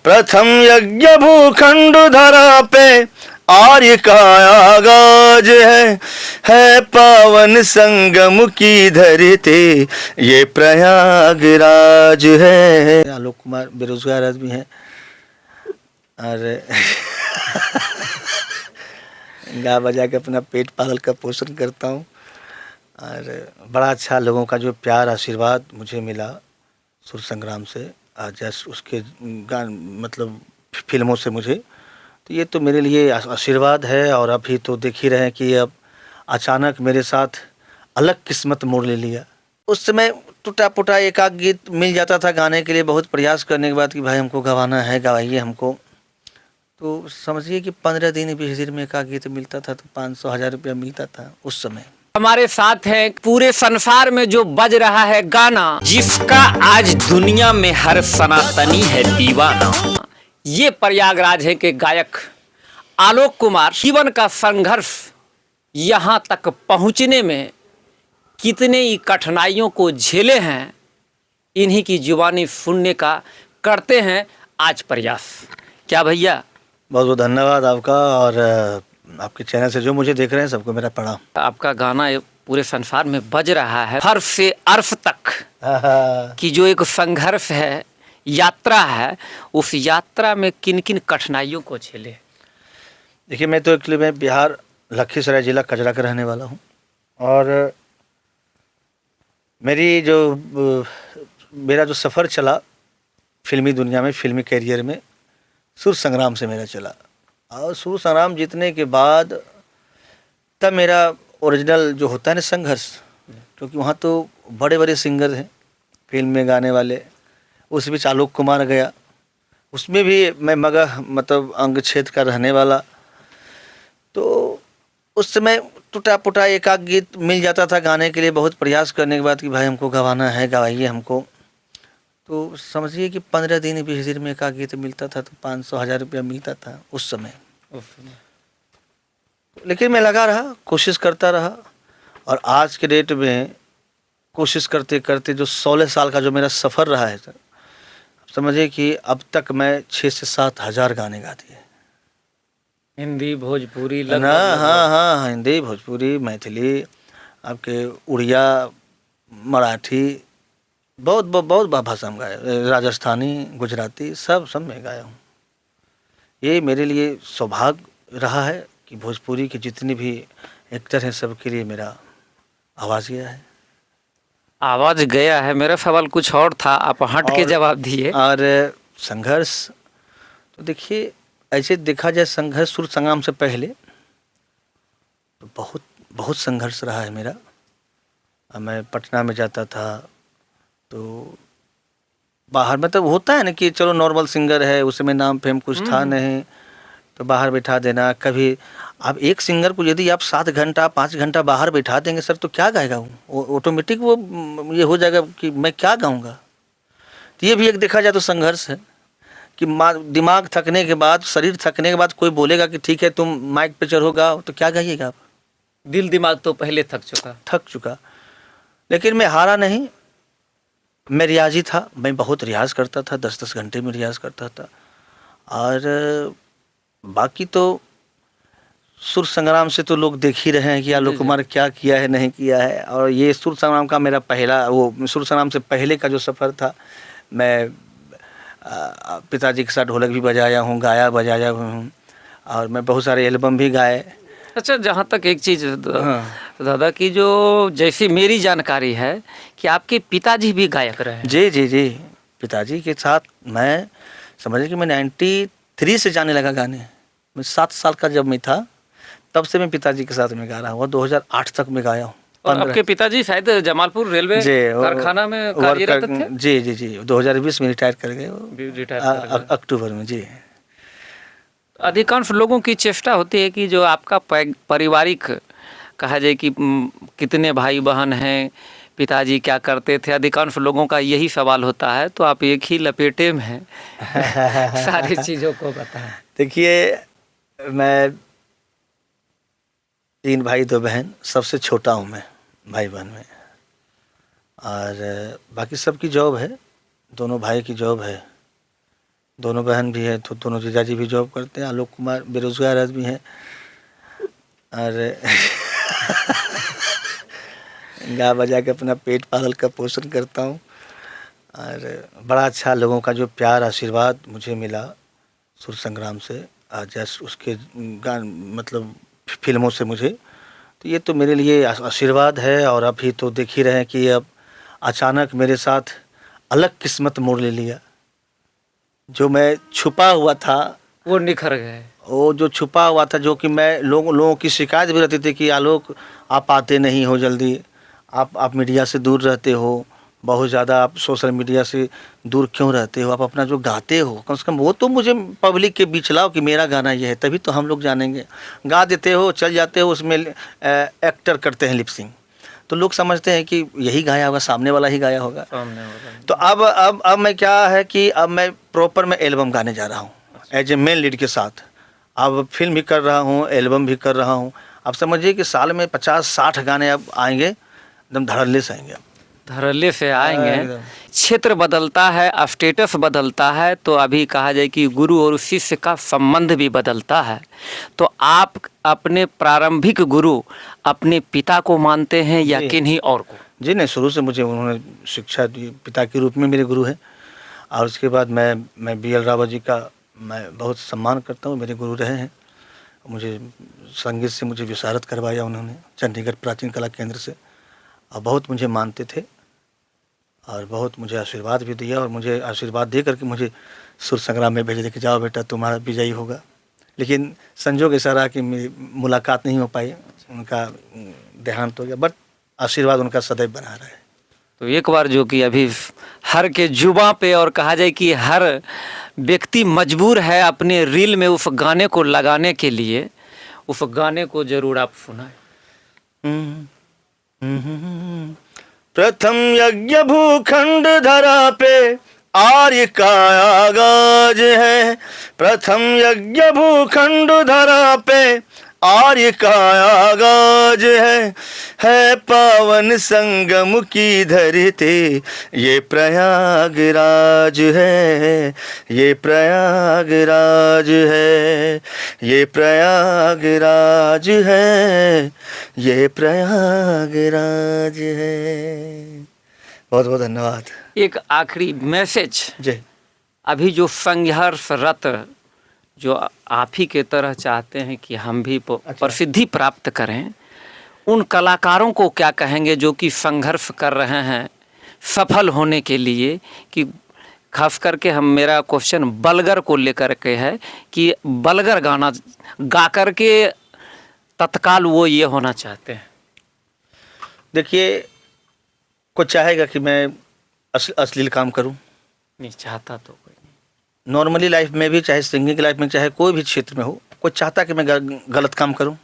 प्रथम यज्ञ भूखंड धरा पे आर्य का आगाज है पावन संगम की धरती ये प्रयागराज है। आलोक कुमार बेरोजगार आदमी है और गा बजा के अपना पेट पाल का पोषण करता हूँ और बड़ा अच्छा लोगों का जो प्यार आशीर्वाद मुझे मिला सुर संग्राम से आज उसके गान मतलब फिल्मों से मुझे, तो ये तो मेरे लिए आशीर्वाद है। और अभी तो देख ही रहे हैं कि अब अचानक मेरे साथ अलग किस्मत मोड़ ले लिया। उस समय टूटा फूटा एक आध गीत मिल जाता था गाने के लिए, बहुत प्रयास करने के बाद कि भाई हमको गवाना है, गवाइए हमको। तो समझिए कि 15 दिन 20 दिन में एक आध गीत मिलता था तो 500-1000 रुपया मिलता था उस समय। हमारे साथ है पूरे संसार में जो बज रहा है गाना, जिसका आज दुनिया में हर सनातनी है दीवाना। ये प्रयागराज है के गायक आलोक कुमार। जीवन का संघर्ष यहाँ तक पहुँचने में कितने ही कठिनाइयों को झेले हैं, इन्हीं की जुबानी सुनने का करते हैं आज प्रयास। क्या भैया, बहुत बहुत धन्यवाद आपका और आपके चैनल से जो मुझे देख रहे हैं सबको मेरा प्रणाम। आपका गाना पूरे संसार में बज रहा है, हर से अर्फ तक की जो एक संघर्ष है, यात्रा है, उस यात्रा में किन किन कठिनाइयों को झेले। देखिए मैं तो एक्चुअली मैं बिहार लखीसराय जिला कजरा का रहने वाला हूँ और मेरा जो सफ़र चला फिल्मी दुनिया में, फिल्मी कैरियर में, सुर संग्राम से मेरा चला। और सुर संग्राम जीतने के बाद तब मेरा ओरिजिनल जो होता है ना संघर्ष, क्योंकि वहाँ तो बड़े बड़े सिंगर हैं फिल्म में गाने वाले, उस बीच आलोक कुमार गया, उसमें भी मैं मगह मतलब अंग क्षेत्र का रहने वाला। तो उस समय टूटा फूटा एक आध गीत मिल जाता था गाने के लिए, बहुत प्रयास करने के बाद कि भाई हमको गवाना है, गवाइए हमको। तो समझिए कि 15 दिन 20 दिन में एक आध गीत मिलता था तो 500-1000 रुपया मिलता था उस समय। लेकिन मैं लगा रहा, कोशिश करता रहा और आज के डेट में कोशिश करते करते जो 16 साल का जो मेरा सफ़र रहा है सर, समझिए कि अब तक मैं 6 से 7 हज़ार गाने गा दिए। हिंदी भोजपुरी ना, हाँ, हिंदी भोजपुरी मैथिली, आपके उड़िया मराठी, बहुत भाषा में गाया, राजस्थानी गुजराती सब मैं गाया हूँ। ये मेरे लिए सौभाग्य रहा है कि भोजपुरी के जितने भी एक्टर हैं सबके लिए मेरा आवाज़ गया है। आवाज़ गया है। मेरा सवाल कुछ और था, आप हट के जवाब दिए। और संघर्ष तो देखिए ऐसे देखा जाए, संघर्ष सुर संग्राम से पहले तो बहुत संघर्ष रहा है मेरा। मैं पटना में जाता था तो बाहर मतलब होता है ना कि चलो नॉर्मल सिंगर है, उस समय नाम फेम कुछ था नहीं, तो बाहर बैठा देना। कभी अब एक सिंगर को यदि आप 7 घंटा 5 घंटा बाहर बैठा देंगे सर तो क्या गाएगा वो, ऑटोमेटिक वो ये हो जाएगा कि मैं क्या गाऊंगा। तो ये भी एक देखा जाए तो संघर्ष है कि दिमाग थकने के बाद, शरीर थकने के बाद कोई बोलेगा कि ठीक है तुम माइक पे चढ़ो गाओ, तो क्या गाइएगा आप। दिल दिमाग तो पहले थक चुका। लेकिन मैं हारा नहीं, मैं रियाजी था, मैं बहुत रियाज़ करता था, 10-10 घंटे में रियाज़ करता था। और बाकी तो सुर संग्राम से तो लोग देख ही रहे हैं कि आलोक कुमार क्या किया है नहीं किया है। और ये सुर संग्राम का मेरा सुर संग्राम से पहले का जो सफ़र था, मैं पिताजी के साथ ढोलक भी बजाया हूँ, गाया बजाया हूँ और मैं बहुत सारे एल्बम भी गाए। अच्छा, जहाँ तक एक चीज़ दादा की जो जैसी मेरी जानकारी है कि आपके पिताजी भी गायक रहे हैं। जी, पिताजी के साथ मैं समझिए कि मैं 93 से जाने लगा गाने। मैं 7 साल का जब मैं था तब से मैं पिताजी के साथ में गा रहा हूँ, 2008 तक में गाया हूँ। और आपके पिताजी शायद जमालपुर रेलवे कारखाना में कार्यरत थे। जी 2020 में रिटायर कर गए, अक्टूबर में। जी, अधिकांश लोगों की चेष्टा होती है कि जो आपका पारिवारिक कहा जाए कि कितने भाई बहन हैं, पिताजी क्या करते थे, अधिकांश लोगों का यही सवाल होता है। तो आप एक ही लपेटे में हैं सारी चीज़ों को बताएं। देखिए मैं 3 भाई 2 बहन, सबसे छोटा हूँ मैं भाई बहन में। और बाकी सबकी जॉब है, दोनों भाई की जॉब है। दोनों बहन भी है, तो दोनों जीजाजी भी जॉब करते हैं। आलोक कुमार बेरोजगार आदमी है और गा बजा के अपना पेट पालन का पोषण करता हूँ। और बड़ा अच्छा लोगों का जो प्यार आशीर्वाद मुझे मिला सुर संग्राम से, जैसे उसके गान मतलब फिल्मों से मुझे, तो ये तो मेरे लिए आशीर्वाद है। और अभी तो देख ही रहे हैं कि अब अचानक मेरे साथ अलग किस्मत मोड़ ले लिया। जो मैं छुपा हुआ था वो निखर गए। वो जो छुपा हुआ था, जो कि मैं लोगों की शिकायत भी रहती थी कि आलोक आप आते नहीं हो जल्दी, आप मीडिया से दूर रहते हो, बहुत ज़्यादा आप सोशल मीडिया से दूर क्यों रहते हो, आप अपना जो गाते हो कम से कम वो तो मुझे पब्लिक के बीच लाओ कि मेरा गाना ये है, तभी तो हम लोग जानेंगे। गा देते हो, चल जाते हो, उसमें एक्टर करते हैं लिपसिंग, तो लोग समझते हैं कि यही गाया होगा, सामने वाला ही गाया होगा। तो अब मैं क्या है कि अब मैं प्रॉपर मैं एल्बम गाने जा रहा हूँ एज ए मेन लीड के साथ। अब फिल्म भी कर रहा हूँ, एल्बम भी कर रहा हूँ। अब समझिए कि साल में 50-60 गाने अब आएंगे, एकदम धड़ल्ले से आएंगे। धड़ल्ले से आएंगे। एकदम। क्षेत्र बदलता है, स्टेटस बदलता है, तो अभी कहा जाए कि गुरु और शिष्य का संबंध भी बदलता है। तो आप अपने प्रारंभिक गुरु अपने पिता को मानते हैं या किन्हीं और को? जी नहीं, शुरू से मुझे उन्होंने शिक्षा दी, पिता के रूप में मेरे गुरु हैं। और उसके बाद मैं BL रावत जी का मैं बहुत सम्मान करता हूँ, मेरे गुरु रहे हैं। मुझे संगीत से मुझे विशारद करवाया उन्होंने चंडीगढ़ प्राचीन कला केंद्र से, और बहुत मुझे मानते थे और बहुत मुझे आशीर्वाद भी दिया। और मुझे आशीर्वाद दे करके मुझे सुर संग्राम में भेज दे कि जाओ बेटा तुम्हारा विजयी होगा। लेकिन संजोग ऐसा रहा कि मेरी मुलाकात नहीं हो पाई, उनका देहांत हो गया, बट आशीर्वाद उनका सदैव बना रहा है। तो एक बार जो कि अभी हर के जुबां पे, और कहा जाए कि हर व्यक्ति मजबूर है अपने रील में उस गाने को लगाने के लिए, उस गाने को जरूर आप सुनाएं। प्रथम यज्ञ भूखंड धरा पे आर्य का आगाज है। प्रथम यज्ञ भूखंड धरा पे आर्य का आगाज है पावन संगम की धरती ये प्रयागराज है, ये प्रयागराज है, ये प्रयागराज है, ये प्रयागराज है। बहुत बहुत धन्यवाद। एक आखिरी मैसेज जी। अभी जो संघर्षरत जो आप ही के तरह चाहते हैं कि हम भी प्रसिद्धि प्राप्त करें, उन कलाकारों को क्या कहेंगे जो कि संघर्ष कर रहे हैं सफल होने के लिए? कि खास करके मेरा क्वेश्चन बलगर को लेकर के है कि बलगर गाना गा कर के तत्काल वो ये होना चाहते हैं। देखिए, कोई चाहेगा कि मैं अश्लील काम करूं? नहीं चाहता तो कोई नहीं। नॉर्मली लाइफ में भी, चाहे सिंगिंग लाइफ में, चाहे कोई भी क्षेत्र में हो, कोई चाहता कि मैं गलत काम करूं?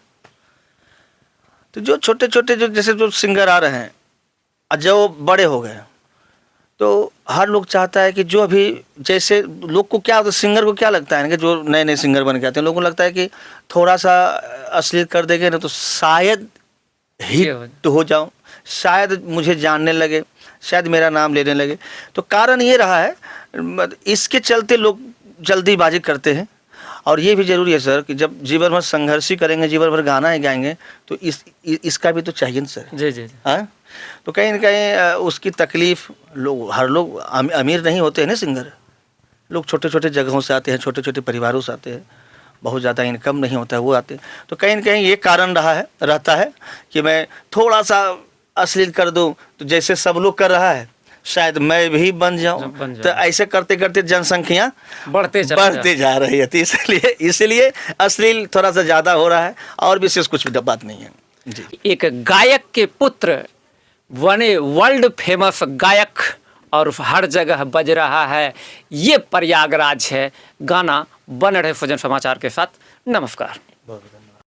तो जो छोटे छोटे जो जैसे जो सिंगर आ रहे हैं और जो बड़े हो गए, तो हर लोग चाहता है कि जो अभी जैसे लोग को क्या, सिंगर को क्या लगता है कि जो नए नए सिंगर बन के आते हैं, लोगों को लगता है कि थोड़ा सा अश्लील कर देंगे ना तो शायद हिट हो जाऊं, शायद मुझे जानने लगे, शायद मेरा नाम लेने लगे। तो कारण ये रहा है, इसके चलते लोग जल्दीबाजी करते हैं। और ये भी ज़रूरी है सर कि जब जीवन भर संघर्ष ही करेंगे, जीवन भर गाना ही गाएंगे, तो इसका भी तो चाहिए ना सर। जी जी। हाँ, तो कहीं ना कहीं उसकी तकलीफ़ लोग, हर लोग अमीर नहीं होते हैं ना सिंगर, लोग छोटे छोटे जगहों से आते हैं, छोटे छोटे परिवारों से आते हैं, बहुत ज़्यादा इनकम नहीं होता है, वो आते हैं। तो कहीं ना कहीं ये कारण रहता है कि मैं थोड़ा सा अश्लील कर दूं, तो जैसे सब लोग कर रहा है शायद मैं भी बन जाऊं। तो ऐसे करते करते जनसंख्या बढ़ते जा रही है, इसलिए अश्लील थोड़ा सा ज़्यादा हो रहा है, और विशेष कुछ भी बात नहीं है जी। एक गायक के पुत्र बने वर्ल्ड फेमस गायक और हर जगह बज रहा है, ये प्रयागराज है। गाना बन रहे फजन समाचार के साथ। नमस्कार।